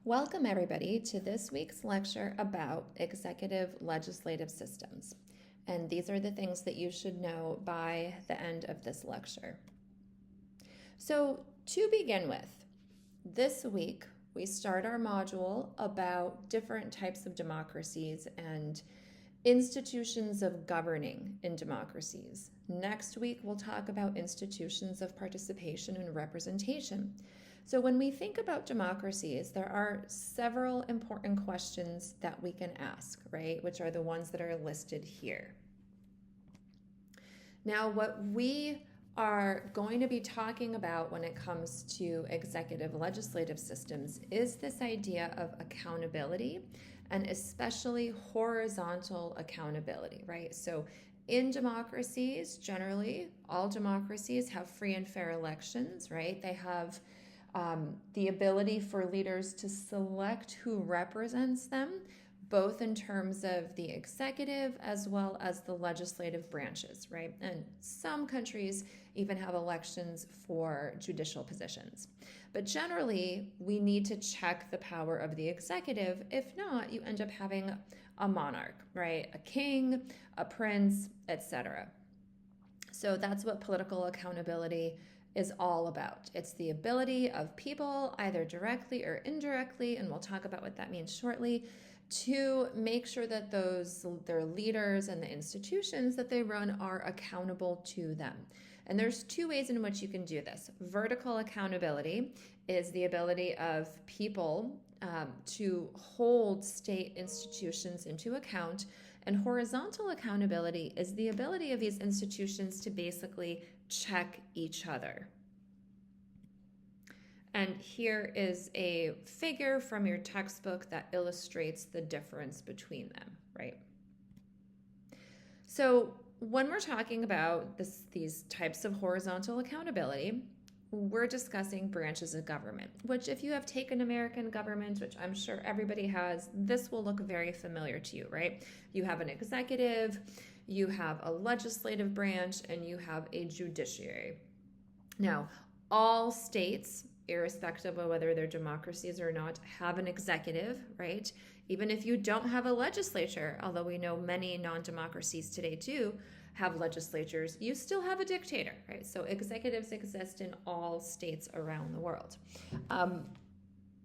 Welcome, everybody, to this week's lecture about executive legislative systems. And these are the things that you should know by the end of this lecture. So, to begin with, this week we start our module about different types of democracies and institutions of governing in democracies. Next week, we'll talk about institutions of participation and representation. So when we think about democracies, there are several important questions that we can ask, right? Which are the ones that are listed here. Now, what we are going to be talking about when it comes to executive legislative systems is this idea of accountability, and especially horizontal accountability, right? So in democracies, generally, all democracies have free and fair elections, right? They have the ability for leaders to select who represents them, both in terms of the executive as well as the legislative branches, right? And some countries even have elections for judicial positions. But generally, we need to check the power of the executive. If not, you end up having a monarch, right? A king, a prince, etc. So that's what political accountability is all about. It's the ability of people, either directly or indirectly, and we'll talk about what that means shortly, to make sure that their leaders and the institutions that they run are accountable to them. And there's two ways in which you can do this. Vertical accountability is the ability of people to hold state institutions into account, and horizontal accountability is the ability of these institutions to basically check each other. And here is a figure from your textbook that illustrates the difference between them, right? So when we're talking about these types of horizontal accountability, we're discussing branches of government, which if you have taken American government, which I'm sure everybody has, this will look very familiar to you, right? You have an executive, you have a legislative branch, and you have a judiciary. Now, all states, irrespective of whether they're democracies or not, have an executive, right? Even if you don't have a legislature, although we know many non-democracies today do have legislatures, you still have a dictator, right? So executives exist in all states around the world.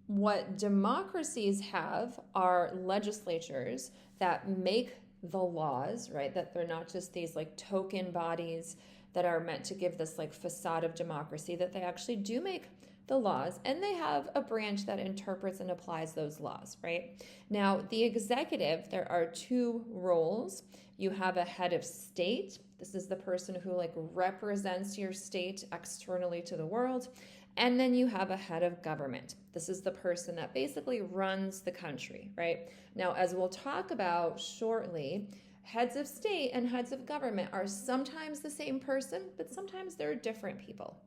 What democracies have are legislatures that make the laws, right? That they're not just these like token bodies that are meant to give this like facade of democracy, that they actually do make the laws, and they have a branch that interprets and applies those laws, right? Now, the executive, there are two roles. You have a head of state. This is the person who like represents your state externally to the world. And then you have a head of government. This is the person that basically runs the country, right? Now, as we'll talk about shortly, heads of state and heads of government are sometimes the same person, but sometimes they're different people.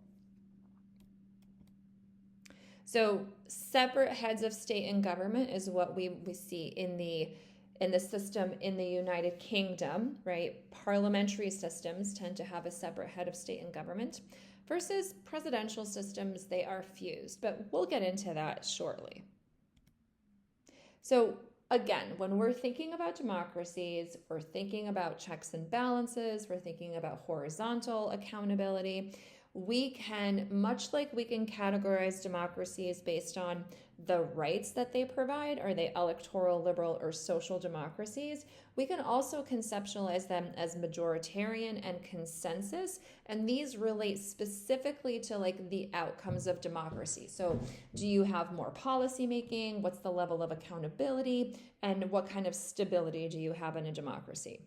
So separate heads of state and government is what we see in the system in the United Kingdom, right? Parliamentary systems tend to have a separate head of state and government versus presidential systems, they are fused, but we'll get into that shortly. So again, when we're thinking about democracies, we're thinking about checks and balances, we're thinking about horizontal accountability. We can, much like we can categorize democracies based on the rights that they provide, are they electoral, liberal, or social democracies, we can also conceptualize them as majoritarian and consensus, and these relate specifically to like the outcomes of democracy. So do you have more policy making? What's the level of accountability? And what kind of stability do you have in a democracy?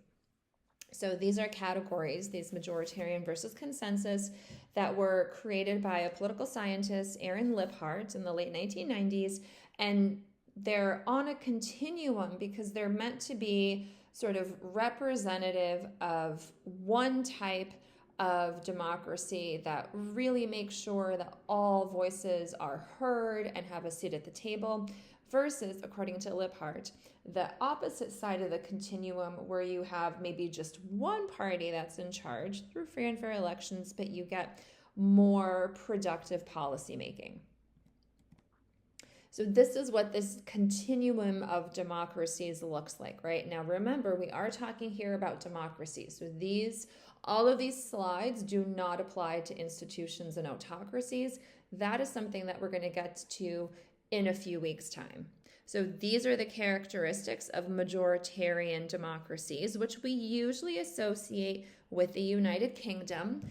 So these are categories, these majoritarian versus consensus, that were created by a political scientist, Aaron Liphart, in the late 1990s. And they're on a continuum because they're meant to be sort of representative of one type of democracy that really makes sure that all voices are heard and have a seat at the table, versus, according to Liphart, the opposite side of the continuum where you have maybe just one party that's in charge through free and fair elections, but you get more productive policymaking. So this is what this continuum of democracies looks like, right? Now, remember, we are talking here about democracies. So all of these slides do not apply to institutions and autocracies. That is something that we're going to get to in a few weeks' time. So these are the characteristics of majoritarian democracies, which we usually associate with the United Kingdom.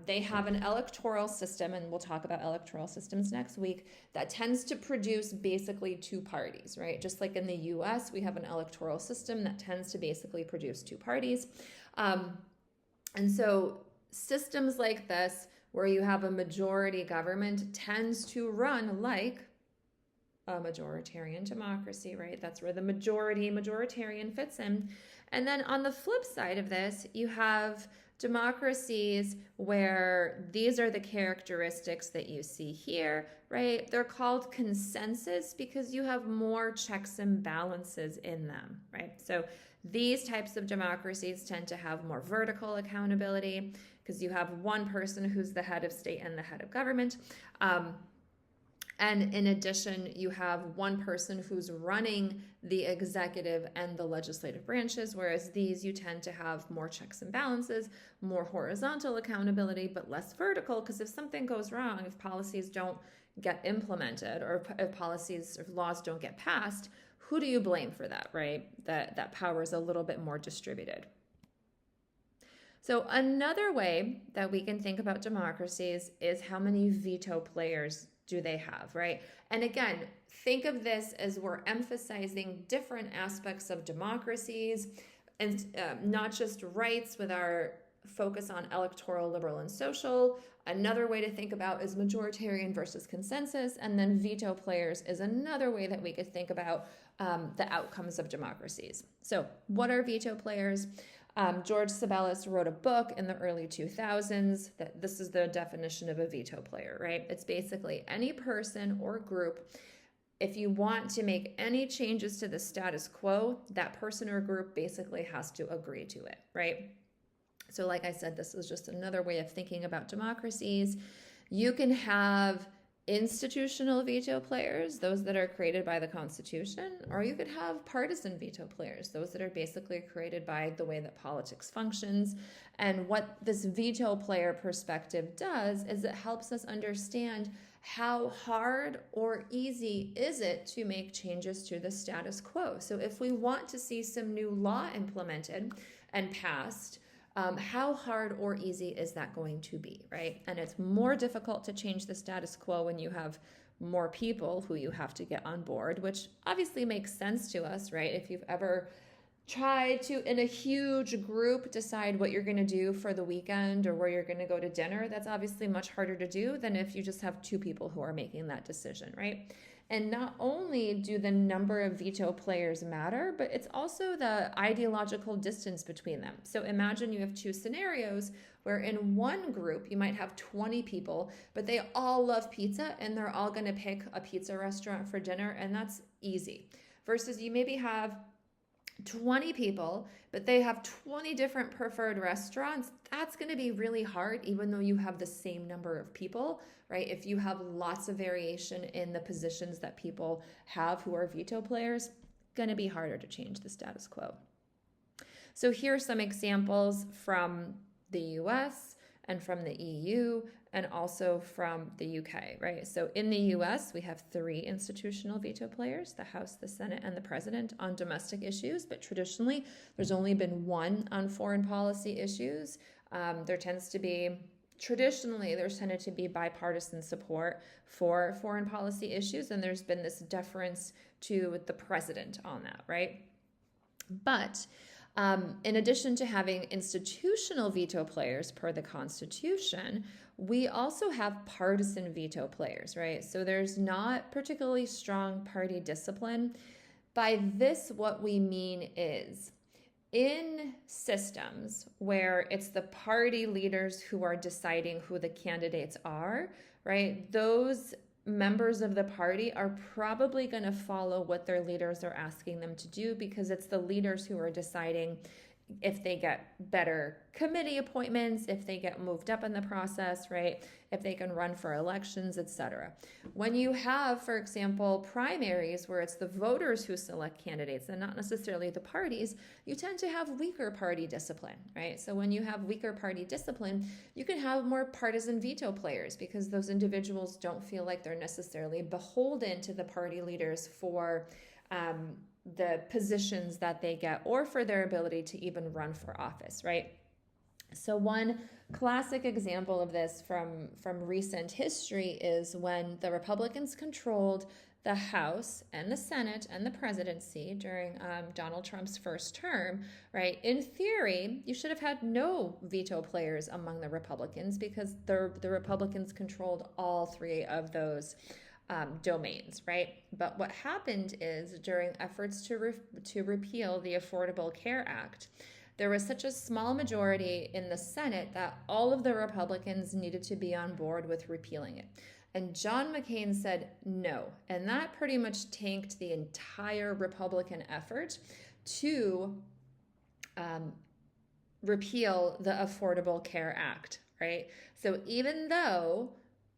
They have an electoral system, and we'll talk about electoral systems next week, that tends to produce basically two parties, right? Just like in the US, we have an electoral system that tends to basically produce two parties. And so systems like this, where you have a majority government, tends to run like a majoritarian democracy, right? That's where the majoritarian fits in. And then on the flip side of this, you have democracies where these are the characteristics that you see here, right? They're called consensus because you have more checks and balances in them, right? So these types of democracies tend to have more vertical accountability because you have one person who's the head of state and the head of government. And in addition, you have one person who's running the executive and the legislative branches, whereas these you tend to have more checks and balances, more horizontal accountability, but less vertical, because if something goes wrong, if policies don't get implemented or if policies or laws don't get passed, who do you blame for that, right? That power is a little bit more distributed. So another way that we can think about democracies is how many veto players do they have, right? And again, think of this as we're emphasizing different aspects of democracies and not just rights with our focus on electoral, liberal, and social. Another way to think about is majoritarian versus consensus, and then veto players is another way that we could think about the outcomes of democracies. So what are veto players? George Sibelius wrote a book in the early 2000s that this is the definition of a veto player, right? It's basically any person or group. If you want to make any changes to the status quo, that person or group basically has to agree to it, right? So like I said, this is just another way of thinking about democracies. You can have institutional veto players, those that are created by the Constitution, or you could have partisan veto players, those that are basically created by the way that politics functions. And what this veto player perspective does is it helps us understand how hard or easy is it to make changes to the status quo. So if we want to see some new law implemented and passed, how hard or easy is that going to be, right? And it's more difficult to change the status quo when you have more people who you have to get on board, which obviously makes sense to us, right? If you've ever tried to, in a huge group, decide what you're going to do for the weekend or where you're going to go to dinner, that's obviously much harder to do than if you just have two people who are making that decision, right? And not only do the number of veto players matter, but it's also the ideological distance between them. So imagine you have two scenarios where in one group you might have 20 people, but they all love pizza and they're all going to pick a pizza restaurant for dinner, and that's easy. Versus you maybe have 20 people, but they have 20 different preferred restaurants. That's going to be really hard, even though you have the same number of people, right? If you have lots of variation in the positions that people have who are veto players, going to be harder to change the status quo. So here are some examples from the US and from the EU and also from the UK, right? So in the US, we have 3 institutional veto players, the House, the Senate, and the President on domestic issues, but traditionally there's only been 1 on foreign policy issues. Traditionally, there's tended to be bipartisan support for foreign policy issues, and there's been this deference to the president on that, right? But in addition to having institutional veto players per the Constitution, we also have partisan veto players, right? So there's not particularly strong party discipline. By this, what we mean is in systems where it's the party leaders who are deciding who the candidates are, right? Those members of the party are probably going to follow what their leaders are asking them to do because it's the leaders who are deciding if they get better committee appointments, if they get moved up in the process, right? If they can run for elections, etc. When you have, for example, primaries where it's the voters who select candidates and not necessarily the parties, you tend to have weaker party discipline, right? So when you have weaker party discipline, you can have more partisan veto players because those individuals don't feel like they're necessarily beholden to the party leaders for the positions that they get or for their ability to even run for office, right? So one classic example of this from recent history is when the Republicans controlled the House and the Senate and the presidency during Donald Trump's first term, right? In theory, you should have had no veto players among the Republicans because the Republicans controlled all three of those domains, right? But what happened is during efforts to repeal the Affordable Care Act, there was such a small majority in the Senate that all of the Republicans needed to be on board with repealing it. And John McCain said no. And that pretty much tanked the entire Republican effort to repeal the Affordable Care Act, right? So even though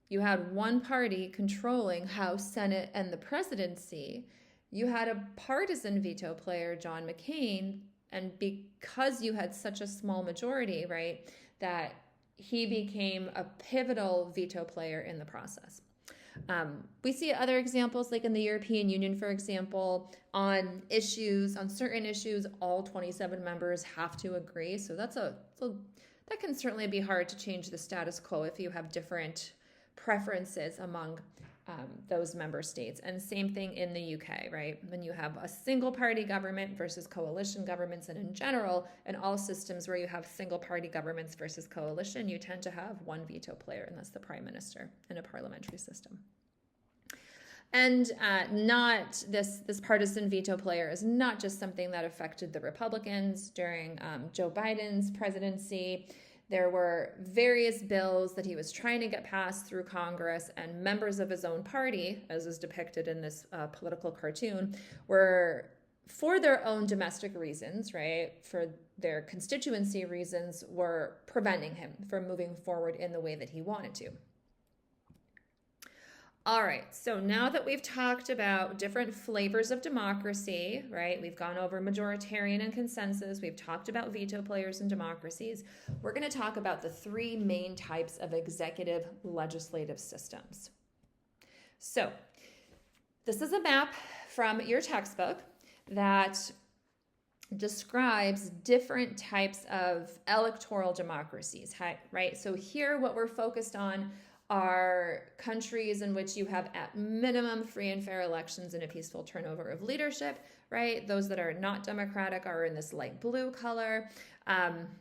you had one party controlling House, Senate, and the presidency, you had a partisan veto player, John McCain, and because you had such a small majority, right, that he became a pivotal veto player in the process. We see other examples, like in the European Union, for example, on certain issues, all 27 members have to agree. So that can certainly be hard to change the status quo if you have different preferences among those member states. And same thing in the UK, right? When you have a single party government versus coalition governments, and in general, in all systems where you have single party governments versus coalition, you tend to have one veto player, and that's the prime minister in a parliamentary system. And not this partisan veto player is not just something that affected the Republicans during Joe Biden's presidency. There were various bills that he was trying to get passed through Congress, and members of his own party, as is depicted in this political cartoon, were, for their own domestic reasons, right, for their constituency reasons, were preventing him from moving forward in the way that he wanted to. All right, so now that we've talked about different flavors of democracy, right? We've gone over majoritarian and consensus. We've talked about veto players and democracies. We're going to talk about the three main types of executive legislative systems. So this is a map from your textbook that describes different types of electoral democracies, right? So here what we're focused on are countries in which you have at minimum free and fair elections and a peaceful turnover of leadership, right? Those that are not democratic are in this light blue color.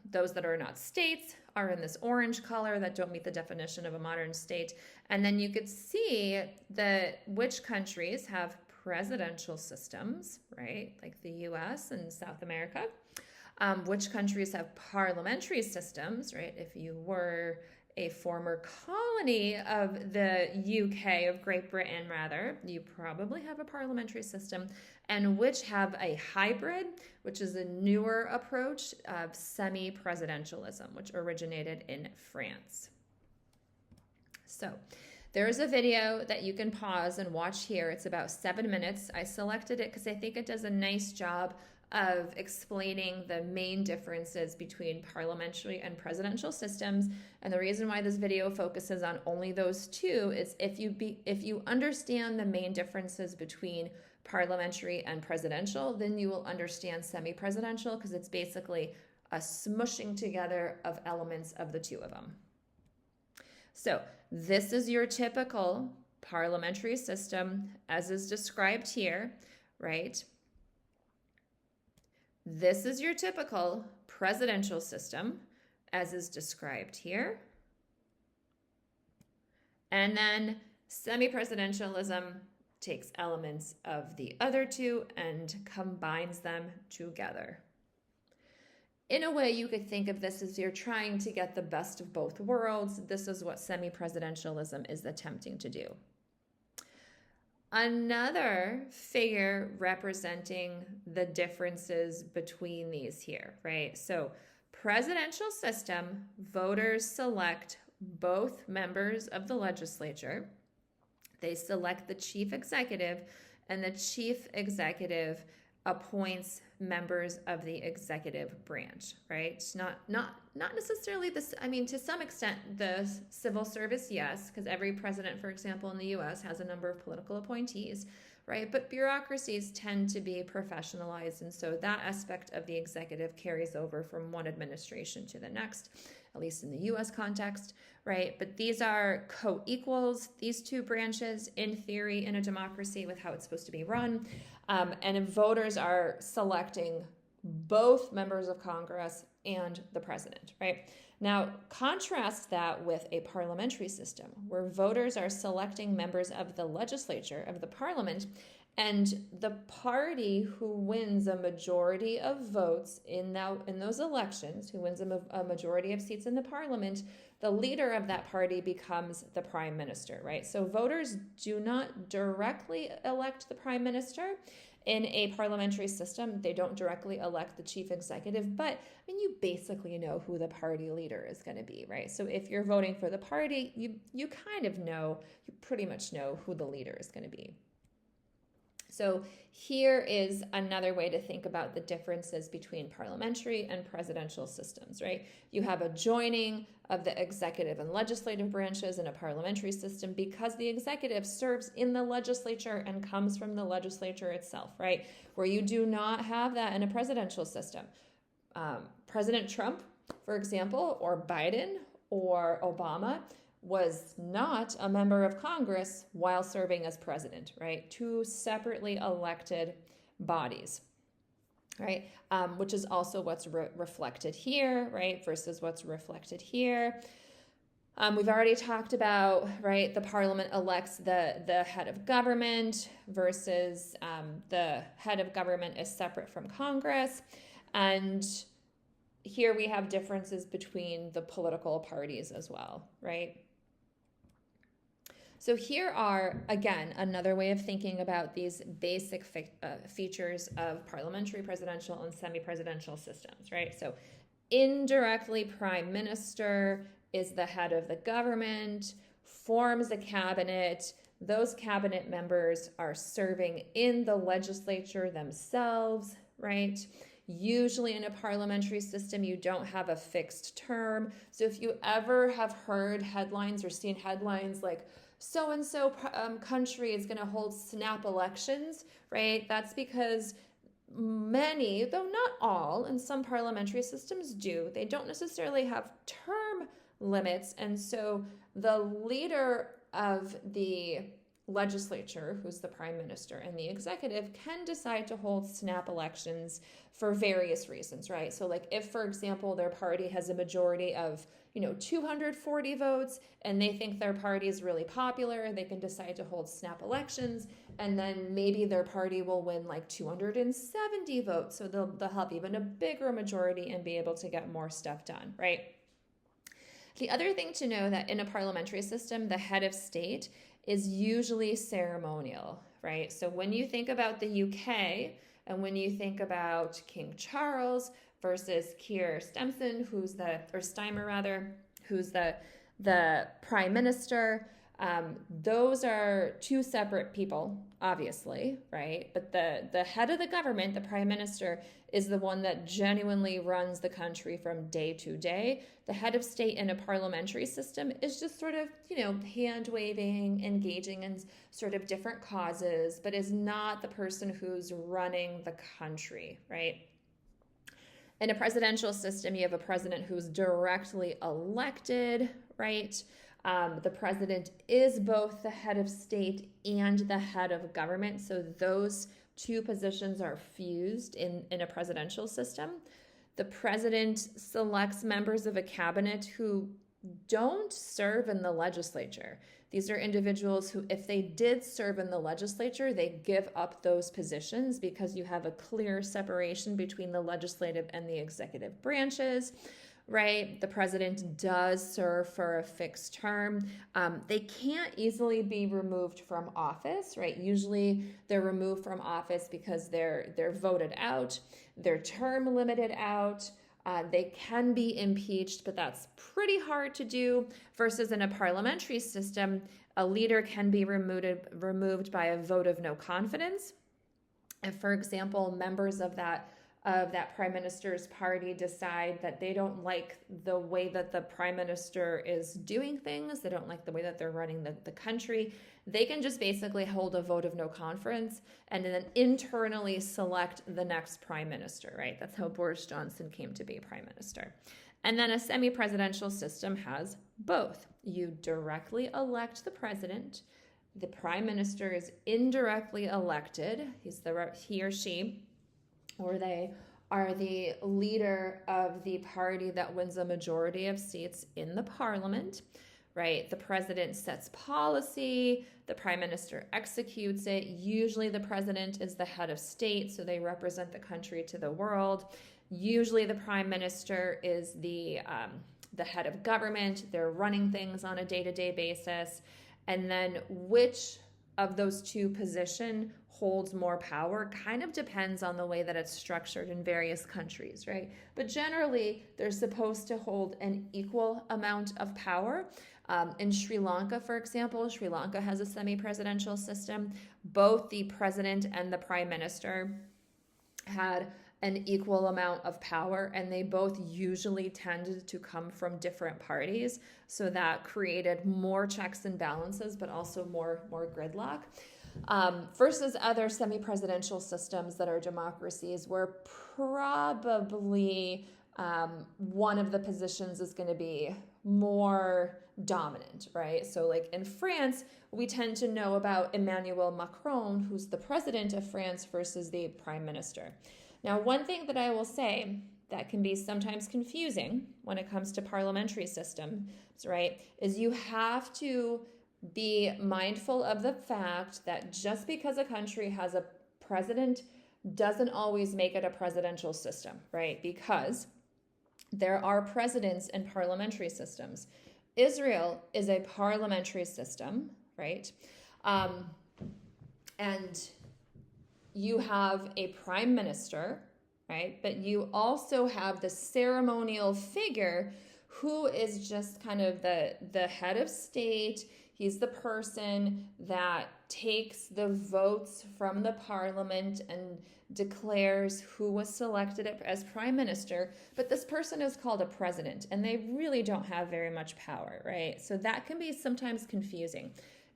Those that are not states are in this orange color that don't meet the definition of a modern state. And then you could see that which countries have presidential systems, right? Like the US and South America. Which countries have parliamentary systems, right? If you were a former colony of the UK, of Great Britain rather, you probably have a parliamentary system, and which have a hybrid, which is a newer approach of semi-presidentialism, which originated in France. So there's a video that you can pause and watch here. It's about 7 minutes. I selected it because I think it does a nice job of explaining the main differences between parliamentary and presidential systems. And the reason why this video focuses on only those two is if you understand the main differences between parliamentary and presidential, then you will understand semi-presidential, because it's basically a smushing together of elements of the two of them. So this is your typical parliamentary system as is described here, right? This is your typical presidential system, as is described here. And then semi-presidentialism takes elements of the other two and combines them together. In a way, you could think of this as you're trying to get the best of both worlds. This is what semi-presidentialism is attempting to do. another figure representing the differences between these here, right? So presidential system, voters select both members of the legislature. They select the chief executive, and the chief executive appoints members of the executive branch, right? Not necessarily this. I mean, to some extent, the civil service, yes, because every president, for example, in the U.S. has a number of political appointees, right? But bureaucracies tend to be professionalized, and so that aspect of the executive carries over from one administration to the next, at least in the U.S. context, right? But these are co-equals, these two branches, in theory, in a democracy with how it's supposed to be run. And voters are selecting both members of Congress and the president, right? Now, contrast that with a parliamentary system where voters are selecting members of the legislature, of the parliament, and the party who wins a majority of votes in those elections, who wins a majority of seats in the parliament, the leader of that party becomes the prime minister, right? So voters do not directly elect the prime minister. In a parliamentary system, they don't directly elect the chief executive, but I mean, you basically know who the party leader is going to be, right? So if you're voting for the party, you kind of know, you pretty much know who the leader is going to be. So here is another way to think about the differences between parliamentary and presidential systems, right? You have a joining of the executive and legislative branches in a parliamentary system because the executive serves in the legislature and comes from the legislature itself, right? Where you do not have that in a presidential system. President Trump, for example, or Biden or Obama was not a member of Congress while serving as president, right? Two separately elected bodies, right? Which is also what's reflected here, right? Versus what's reflected here. We've already talked about, right? The parliament elects the head of government versus the head of government is separate from Congress. And here we have differences between the political parties as well, right? So here are, again, another way of thinking about these basic features of parliamentary, presidential, and semi-presidential systems, right? So indirectly, prime minister is the head of the government, forms a cabinet. Those cabinet members are serving in the legislature themselves, right? Usually in a parliamentary system, you don't have a fixed term. So if you ever have heard headlines or seen headlines like, so-and-so country is going to hold snap elections, right? That's because many, though not all, and some parliamentary systems do, they don't necessarily have term limits. And so the leader of the legislature, who's the prime minister, and the executive can decide to hold snap elections for various reasons, right? So like if, for example, their party has a majority of 240 votes and they think their party is really popular, they can decide to hold snap elections, and then maybe their party will win like 270 votes. So they'll have even a bigger majority and be able to get more stuff done, right? The other thing to know that in a parliamentary system, the head of state is usually ceremonial, right? So when you think about the UK and when you think about King Charles versus Keir Stemson, who's the prime minister, those are two separate people, obviously, right? But the head of the government, the prime minister, is the one that genuinely runs the country from day to day. The head of state in a parliamentary system is just sort of, hand waving, engaging in sort of different causes, but is not the person who's running the country, right? In a presidential system, you have a president who's directly elected, right? The president is both the head of state and the head of government. So those two positions are fused in a presidential system. The president selects members of a cabinet who don't serve in the legislature. These are individuals who, if they did serve in the legislature, they give up those positions because you have a clear separation between the legislative and the executive branches, right? The president does serve for a fixed term. They can't easily be removed from office, right? Usually they're removed from office because they're voted out, their term limited out. They can be impeached, but that's pretty hard to do. Versus in a parliamentary system, a leader can be removed by a vote of no confidence. If, for example, members of that prime minister's party decide that they don't like the way that the prime minister is doing things, they don't like the way that they're running the country, they can just basically hold a vote of no confidence and then internally select the next prime minister, right? That's how Boris Johnson came to be prime minister. And then a semi-presidential system has both. You directly elect the president. The prime minister is indirectly elected. He or she, or they are the leader of the party that wins a majority of seats in the parliament, right? The president sets policy, the prime minister executes it. Usually the president is the head of state, so they represent the country to the world. Usually the prime minister is the head of government. They're running things on a day-to-day basis. And then which of those two positions holds more power kind of depends on the way that it's structured in various countries, right? But generally, they're supposed to hold an equal amount of power. In Sri Lanka, for example, Sri Lanka has a semi-presidential system. Both the president and the prime minister had an equal amount of power, and they both usually tended to come from different parties. So that created more checks and balances, but also more gridlock. Versus other semi-presidential systems that are democracies, where probably one of the positions is going to be more dominant, right? So like in France, we tend to know about Emmanuel Macron, who's the president of France, versus the prime minister. Now, one thing that I will say that can be sometimes confusing when it comes to parliamentary systems, right, is you have to be mindful of the fact that just because a country has a president doesn't always make it a presidential system, right? Because there are presidents in parliamentary systems. Israel is a parliamentary system, right? And you have a prime minister, right? But you also have the ceremonial figure who is just kind of the head of state. He's the person that takes the votes from the parliament and declares who was selected as prime minister. But this person is called a president, and they really don't have very much power, right? So that can be sometimes confusing.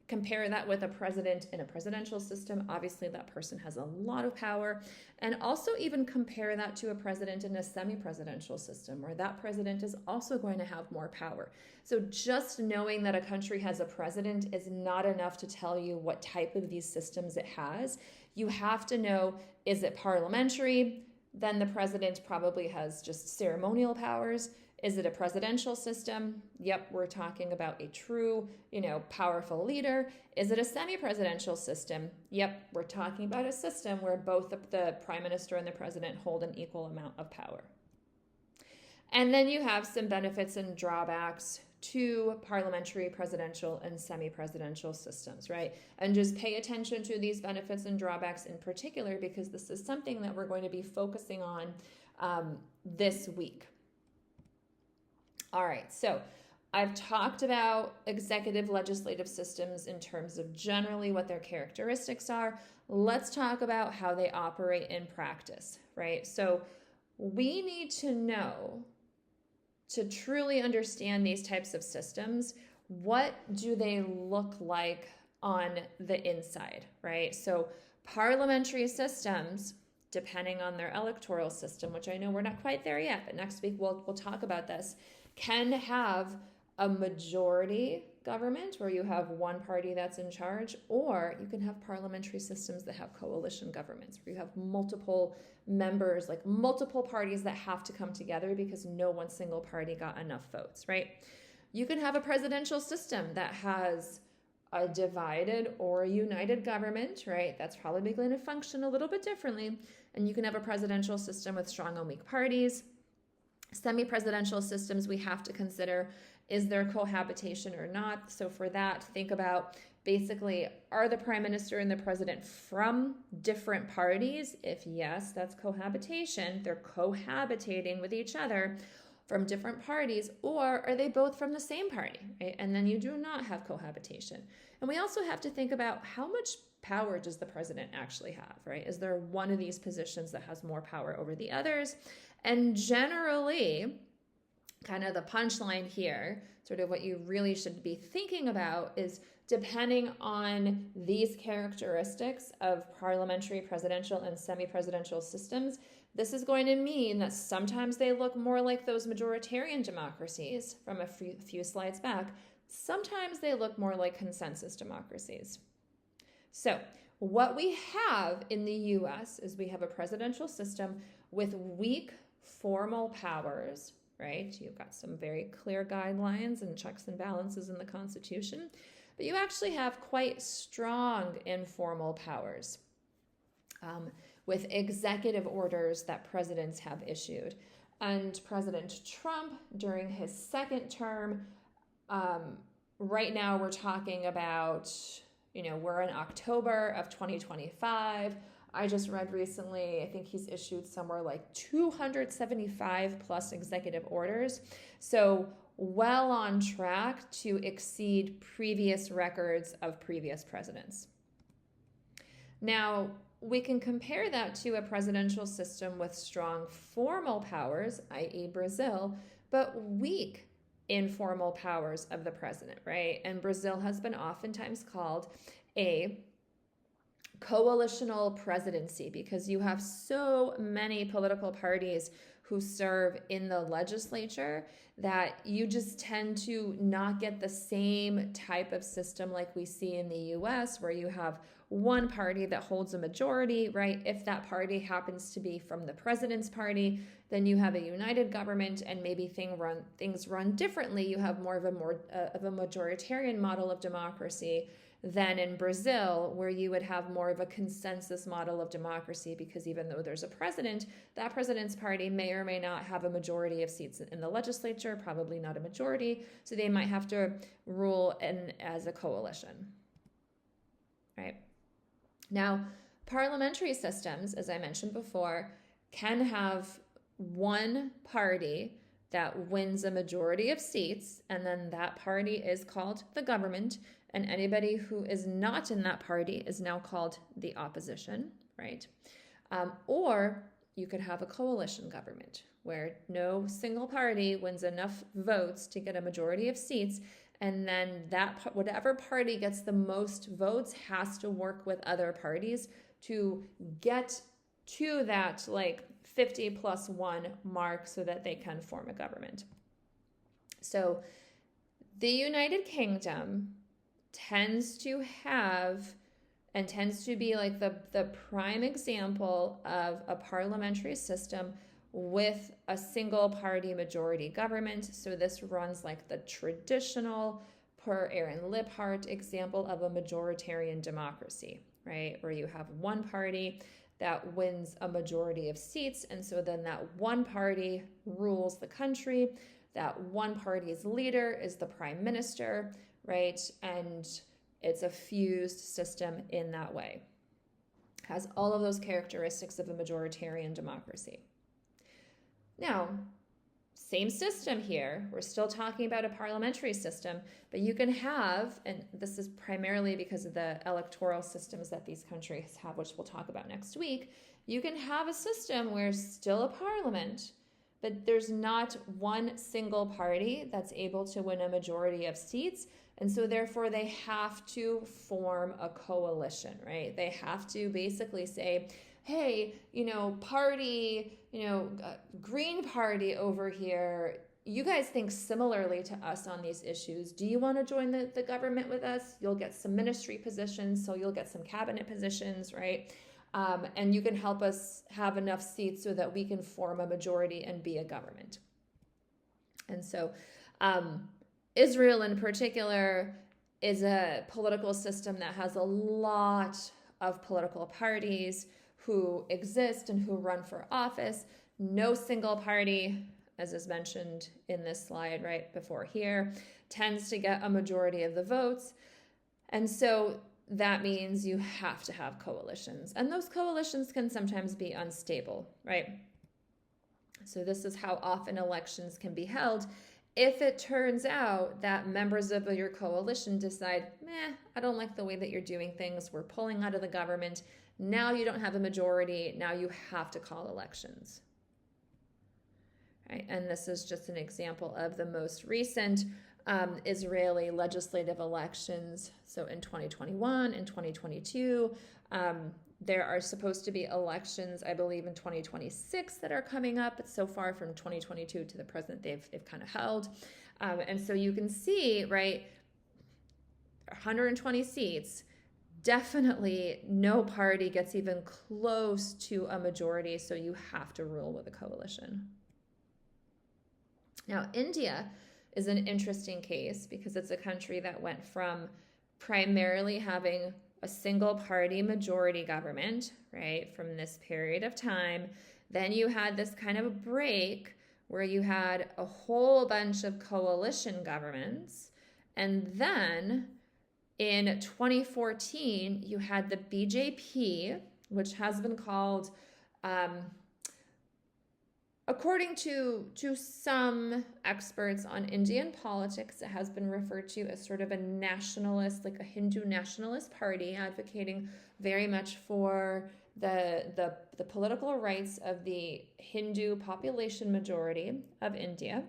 Compare that with a president in a presidential system. Obviously, that person has a lot of power. And also even compare that to a president in a semi-presidential system, where that president is also going to have more power. So just knowing that a country has a president is not enough to tell you what type of these systems it has. You have to know, is it parliamentary? Then the president probably has just ceremonial powers. Is it a presidential system? Yep, we're talking about a true, powerful leader. Is it a semi-presidential system? Yep, we're talking about a system where both the prime minister and the president hold an equal amount of power. And then you have some benefits and drawbacks to parliamentary, presidential, and semi-presidential systems, right? And just pay attention to these benefits and drawbacks in particular, because this is something that we're going to be focusing on this week. All right, so I've talked about executive legislative systems in terms of generally what their characteristics are. Let's talk about how they operate in practice, right? So we need to know, to truly understand these types of systems, what do they look like on the inside, right? So parliamentary systems, depending on their electoral system, which I know we're not quite there yet, but next week we'll talk about this, can have a majority government where you have one party that's in charge, or you can have parliamentary systems that have coalition governments where you have multiple members, like multiple parties that have to come together because no one single party got enough votes, right? You can have a presidential system that has a divided or a united government, right? That's probably going to function a little bit differently. And you can have a presidential system with strong and weak parties. Semi-presidential systems, we have to consider, is there cohabitation or not? So for that, think about basically, are the prime minister and the president from different parties? If yes, that's cohabitation. They're cohabitating with each other from different parties, or are they both from the same party, right? And then you do not have cohabitation. And we also have to think about how much power does the president actually have, right? Is there one of these positions that has more power over the others? And generally, kind of the punchline here, sort of what you really should be thinking about is, depending on these characteristics of parliamentary, presidential, and semi-presidential systems, this is going to mean that sometimes they look more like those majoritarian democracies from a few slides back. Sometimes they look more like consensus democracies. So what we have in the US is we have a presidential system with weak formal powers, right? You've got some very clear guidelines and checks and balances in the Constitution, but you actually have quite strong informal powers with executive orders that presidents have issued. And President Trump, during his second term, right now we're talking about, we're in October of 2025. I just read recently, I think he's issued somewhere like 275 plus executive orders. So well on track to exceed previous records of previous presidents. Now, we can compare that to a presidential system with strong formal powers, i.e. Brazil, but weak informal powers of the president, right? And Brazil has been oftentimes called a coalitional presidency because you have so many political parties who serve in the legislature that you just tend to not get the same type of system like we see in the US, where you have one party that holds a majority, right? If that party happens to be from the president's party, then you have a united government and maybe things run differently. You have more of a majoritarian model of democracy than in Brazil, where you would have more of a consensus model of democracy, because even though there's a president, that president's party may or may not have a majority of seats in the legislature, probably not a majority, so they might have to rule as a coalition, right? Now, parliamentary systems, as I mentioned before, can have one party that wins a majority of seats, and then that party is called the government, and anybody who is not in that party is now called the opposition, right? Or you could have a coalition government where no single party wins enough votes to get a majority of seats, and then whatever party gets the most votes has to work with other parties to get to that 50 plus 1 mark so that they can form a government. So the United Kingdom tends to be like the prime example of a parliamentary system with a single party majority government. So this runs like the traditional, per Aaron Liphart, example of a majoritarian democracy, right? Where you have one party that wins a majority of seats, and so then that one party rules the country. That one party's leader is the prime minister, right? And it's a fused system in that way. Has all of those characteristics of a majoritarian democracy. Now, same system here. We're still talking about a parliamentary system, but you can have, and this is primarily because of the electoral systems that these countries have, which we'll talk about next week, you can have a system where still a parliament, but there's not one single party that's able to win a majority of seats. And so therefore they have to form a coalition, right? They have to basically say, hey, party, Green Party over here, you guys think similarly to us on these issues. Do you want to join the government with us? You'll get some ministry positions, so you'll get some cabinet positions, right? And you can help us have enough seats so that we can form a majority and be a government. And so Israel in particular is a political system that has a lot of political parties who exist and who run for office. No single party as is mentioned in this slide right before here, tends to get a majority of the votes. And so that means you have to have coalitions. And those coalitions can sometimes be unstable, right? So this is how often elections can be held. If it turns out that members of your coalition decide, I don't like the way that you're doing things, we're pulling out of the government, now you don't have a majority, now you have to call elections. Right? And this is just an example of the most recent Israeli legislative elections. So in 2021 and 2022, there are supposed to be elections, I believe, in 2026 that are coming up. But so far from 2022 to the present, they've kind of held. And so you can see, right, 120 seats, definitely no party gets even close to a majority. So you have to rule with a coalition. Now, India is an interesting case because it's a country that went from primarily having a single party majority government, right, from this period of time. Then you had this kind of a break where you had a whole bunch of coalition governments. And then in 2014, you had the BJP, which has been called, according to some experts on Indian politics, it has been referred to as sort of a nationalist, like a Hindu nationalist party, advocating very much for the political rights of the Hindu population majority of India.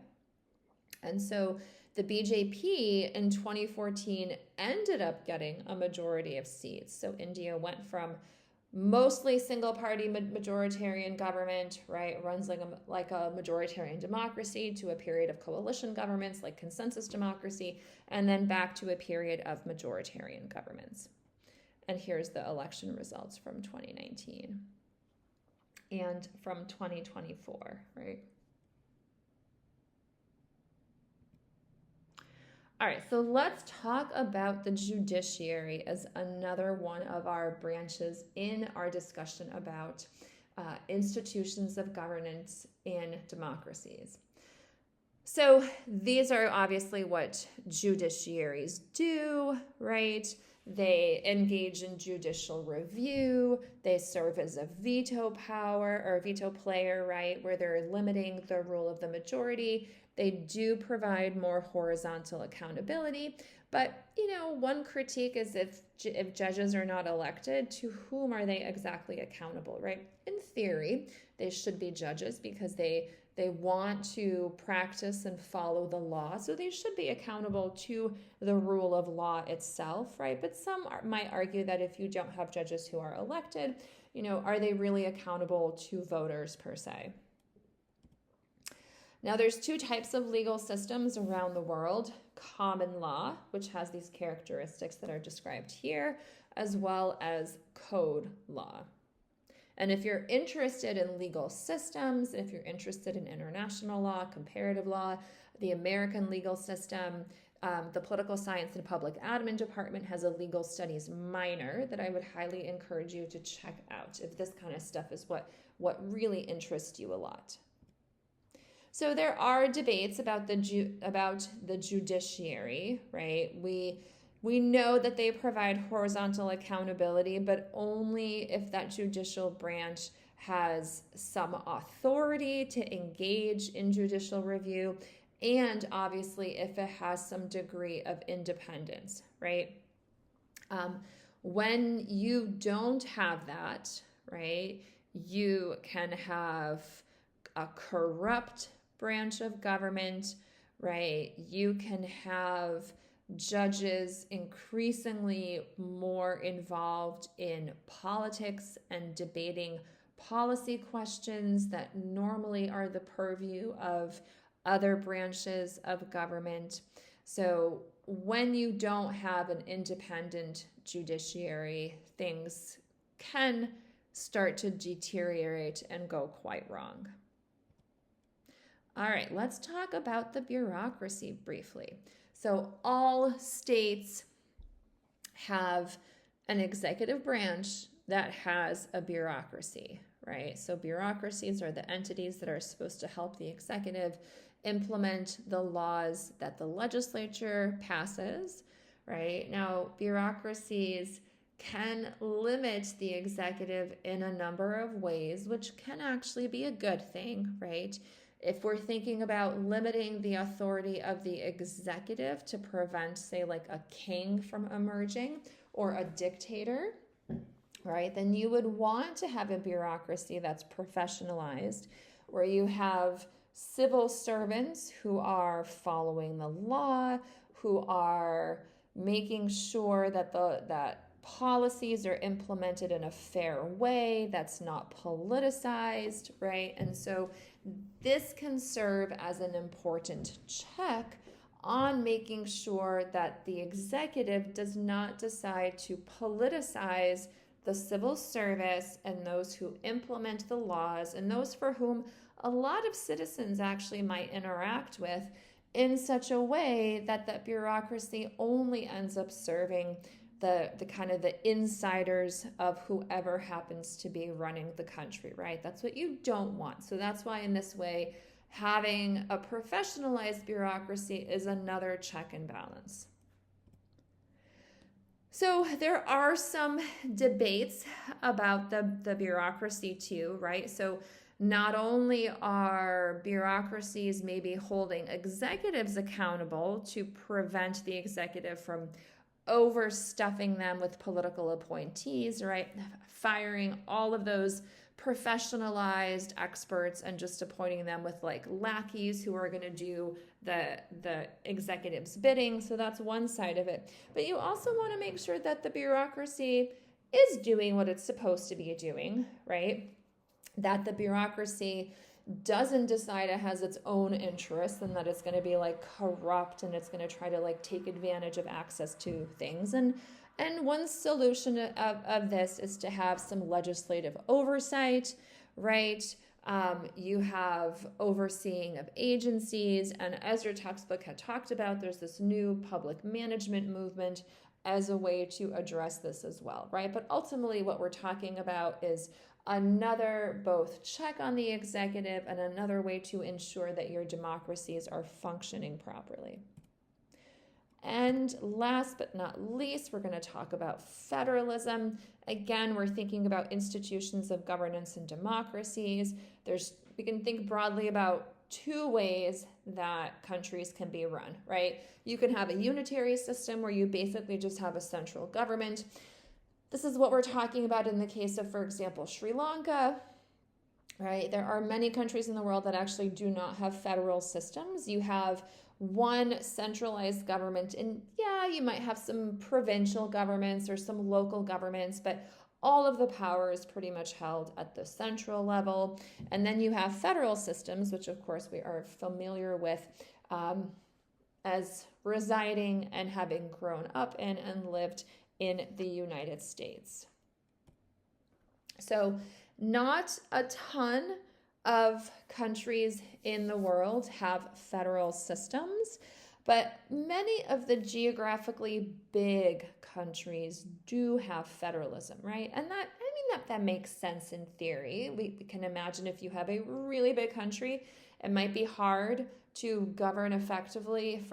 And so the BJP in 2014 ended up getting a majority of seats. So India went from mostly single-party majoritarian government, right, runs like a majoritarian democracy, to a period of coalition governments like consensus democracy, and then back to a period of majoritarian governments. And here's the election results from 2019 and from 2024, right? All right, so let's talk about the judiciary as another one of our branches in our discussion about institutions of governance in democracies. So these are obviously what judiciaries do, right? They engage in judicial review. They serve as a veto power or veto player, right, where they're limiting the rule of the majority. They do provide more horizontal accountability, but, one critique is if judges are not elected, to whom are they exactly accountable, right? In theory, they should be judges because they want to practice and follow the law, so they should be accountable to the rule of law itself, right? But some might argue that if you don't have judges who are elected, are they really accountable to voters per se? Now, there's two types of legal systems around the world: common law, which has these characteristics that are described here, as well as code law. And if you're interested in legal systems, if you're interested in international law, comparative law, the American legal system, the Political Science and Public Admin Department has a legal studies minor that I would highly encourage you to check out if this kind of stuff is what really interests you a lot. So there are debates about the judiciary, right? We know that they provide horizontal accountability, but only if that judicial branch has some authority to engage in judicial review, and obviously if it has some degree of independence, right? When you don't have that, right, you can have a corrupt branch of government, right? You can have judges increasingly more involved in politics and debating policy questions that normally are the purview of other branches of government. So when you don't have an independent judiciary, things can start to deteriorate and go quite wrong. All right, let's talk about the bureaucracy briefly. So all states have an executive branch that has a bureaucracy, right? So bureaucracies are the entities that are supposed to help the executive implement the laws that the legislature passes, right? Now, bureaucracies can limit the executive in a number of ways, which can actually be a good thing, right? If we're thinking about limiting the authority of the executive to prevent, say, like a king from emerging or a dictator, right, then you would want to have a bureaucracy that's professionalized, where you have civil servants who are following the law, who are making sure that that policies are implemented in a fair way, that's not politicized, right? And so this can serve as an important check on making sure that the executive does not decide to politicize the civil service and those who implement the laws and those for whom a lot of citizens actually might interact with in such a way that that bureaucracy only ends up serving the kind of the insiders of whoever happens to be running the country, right? That's what you don't want. So that's why in this way, having a professionalized bureaucracy is another check and balance. So there are some debates about the bureaucracy too, right? So not only are bureaucracies maybe holding executives accountable to prevent the executive from overstuffing them with political appointees, right? Firing all of those professionalized experts and just appointing them with like lackeys who are going to do the executive's bidding. So that's one side of it. But you also want to make sure that the bureaucracy is doing what it's supposed to be doing, right? That the bureaucracy doesn't decide it has its own interests and that it's going to be like corrupt and it's going to try to like take advantage of access to things. And one solution of this is to have some legislative oversight, right? You have overseeing of agencies, and as your textbook had talked about, there's this new public management movement as a way to address this as well, right? But ultimately what we're talking about is another both check on the executive and another way to ensure that your democracies are functioning properly. And last but not least, we're going to talk about federalism. Again, we're thinking about institutions of governance and democracies. We can think broadly about two ways that countries can be run, right? You can have a unitary system where you basically just have a central government. This is what we're talking about in the case of, for example, Sri Lanka, right? There are many countries in the world that actually do not have federal systems. You have one centralized government, and yeah, you might have some provincial governments or some local governments, but all of the power is pretty much held at the central level. And then you have federal systems, which of course we are familiar with as residing and having grown up in and lived in the United States. So not a ton of countries in the world have federal systems, but many of the geographically big countries do have federalism, right? And that makes sense in theory. We can imagine if you have a really big country, it might be hard to govern effectively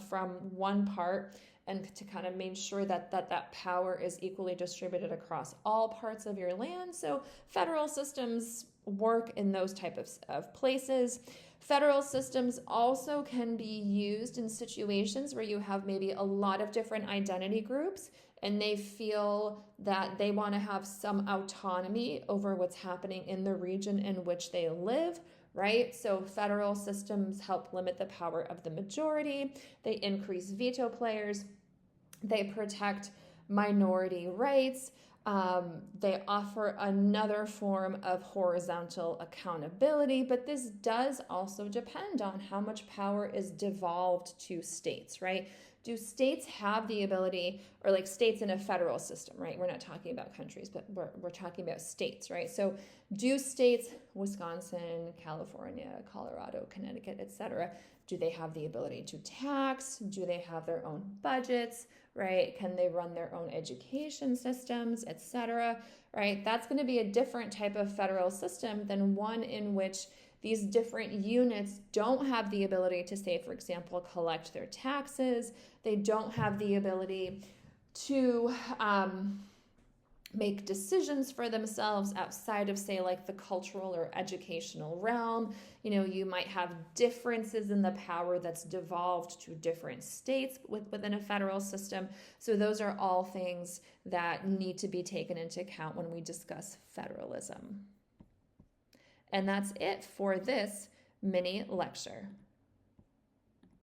from one part and to kind of make sure that power is equally distributed across all parts of your land. So federal systems work in those type of places. Federal systems also can be used in situations where you have maybe a lot of different identity groups and they feel that they want to have some autonomy over what's happening in the region in which they live, right? So federal systems help limit the power of the majority. They increase veto players. They protect minority rights. They offer another form of horizontal accountability, but this does also depend on how much power is devolved to states, right? Do states have the ability, or like states in a federal system, right? We're not talking about countries, but we're talking about states, right? So do states, Wisconsin, California, Colorado, Connecticut, etc., do they have the ability to tax? Do they have their own budgets, right? Can they run their own education systems, etc., right? That's going to be a different type of federal system than one in which these different units don't have the ability to, say, for example, collect their taxes. They don't have the ability to make decisions for themselves outside of, say, like the cultural or educational realm. You know, you might have differences in the power that's devolved to different states within a federal system. So those are all things that need to be taken into account when we discuss federalism. And that's it for this mini lecture.